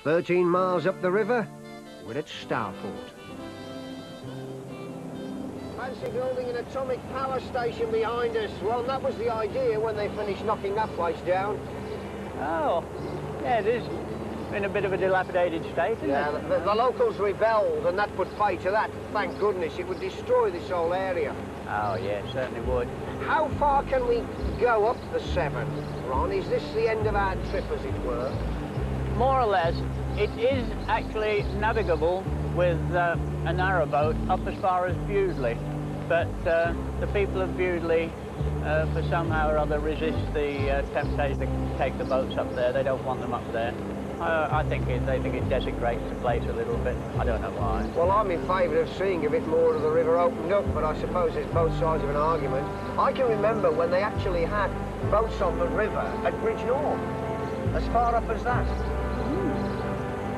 13 miles up the river, we're at Starport. Fancy building an atomic power station behind us. Well, that was the idea when they finished knocking that place down. Oh, yeah, it is in a bit of a dilapidated state, isn't it? The locals rebelled, and that put pay to that. Thank goodness, it would destroy this whole area. Oh, yeah, it certainly would. How far can we go up the Severn, Ron? Is this the end of our trip, as it were? More or less. It is actually navigable with a narrowboat up as far as Bewdley. But the people of Bewdley, for somehow or other, resist the temptation to take the boats up there. They don't want them up there. I think they think it desecrates the place a little bit. I don't know why. Well, I'm in favour of seeing a bit more of the river opened up, but I suppose there's both sides of an argument. I can remember when they actually had boats on the river at Bridge North, as far up as that.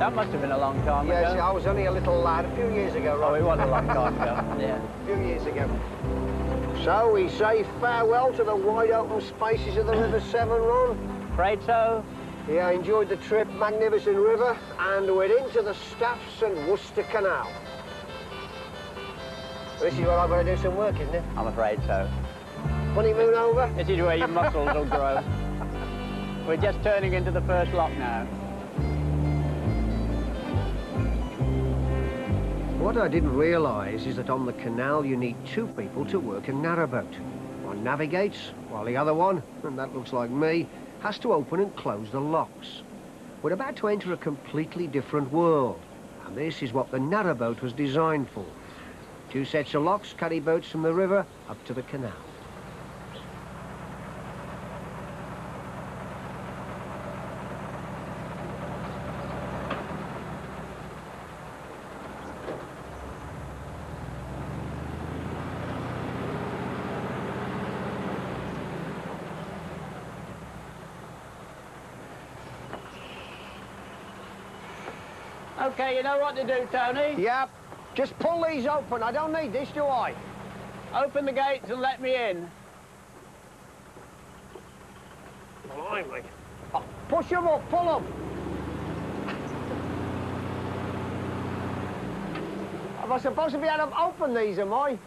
That must have been a long time ago. Yes, I was only a little lad, a few years ago, right? Oh, it was a long time ago, yeah. A few years ago. So we say farewell to the wide open spaces of the River Severn, Ron? Afraid so. Yeah, I enjoyed the trip, magnificent river, and we're into the Staffs and Worcester Canal. This is where I've got to do some work, isn't it? I'm afraid so. Honeymoon over? This is where your muscles will grow. We're just turning into the first lock now. What I didn't realise is that on the canal you need two people to work a narrowboat. One navigates, while the other one, and that looks like me, has to open and close the locks. We're about to enter a completely different world, and this is what the narrowboat was designed for. Two sets of locks carry boats from the river up to the canal. Okay, you know what to do, Tony? Yep. Just pull these open. I don't need this, do I? Open the gates and let me in. Blimey. Oh, push them up, pull them. Am I supposed to be able to open these, am I?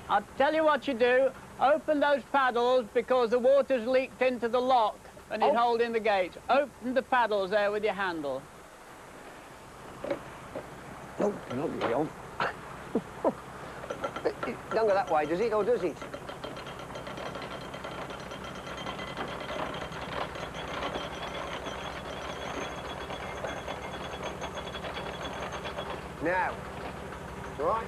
I'll tell you what you do. Open those paddles because the water's leaked into the lock and it's holding the gates. Open the paddles there with your handle. No, no, don't go that way, does it, or does it? Now, right?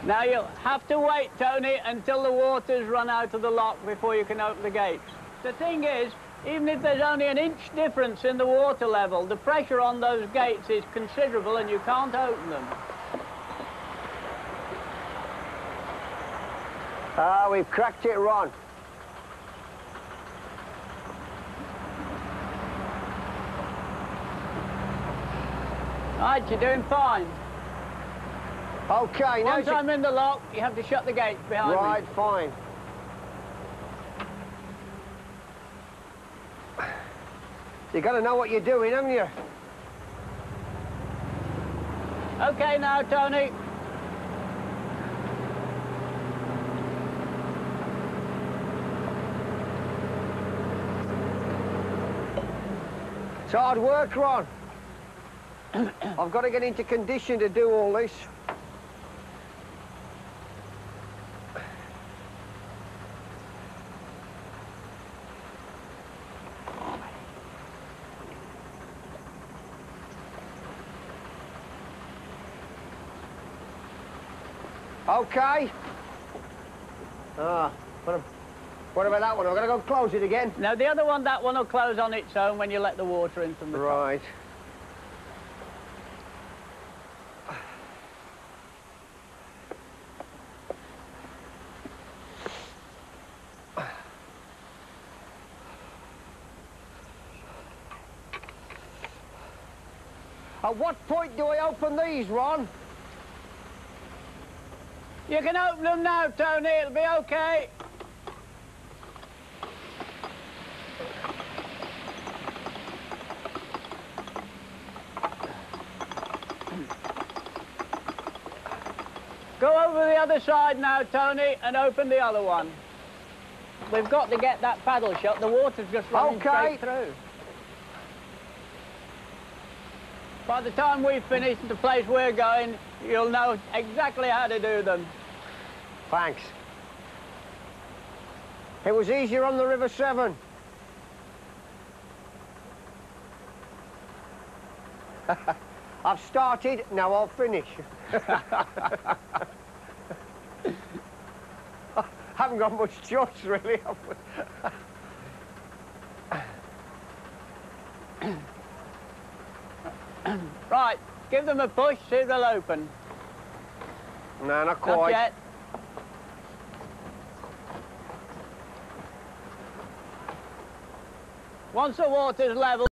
Now you'll have to wait, Tony, until the water's run out of the lock before you can open the gates. The thing is, even if there's only an inch difference in the water level, the pressure on those gates is considerable and you can't open them. Ah, we've cracked it, Ron. Right, you're doing fine. Okay, now once I'm in the lock, you have to shut the gates behind me. Right, fine. You got to know what you're doing, haven't you? Okay now, Tony. It's hard work, Ron. I've got to get into condition to do all this. Okay. What about that one? I've got to go close it again. Now, the other one, that one will close on its own when you let the water in from the top. Right. At what point do I open these, Ron? You can open them now, Tony. It'll be okay. Go over the other side now, Tony, and open the other one. We've got to get that paddle shut. The water's just running straight through. By the time we've finished the place we're going, you'll know exactly how to do them. Thanks. It was easier on the River Severn. I've started, now I'll finish. I haven't got much choice, really. Right, give them a push, see if they'll open. No, not quite. Not yet. Once the water's level,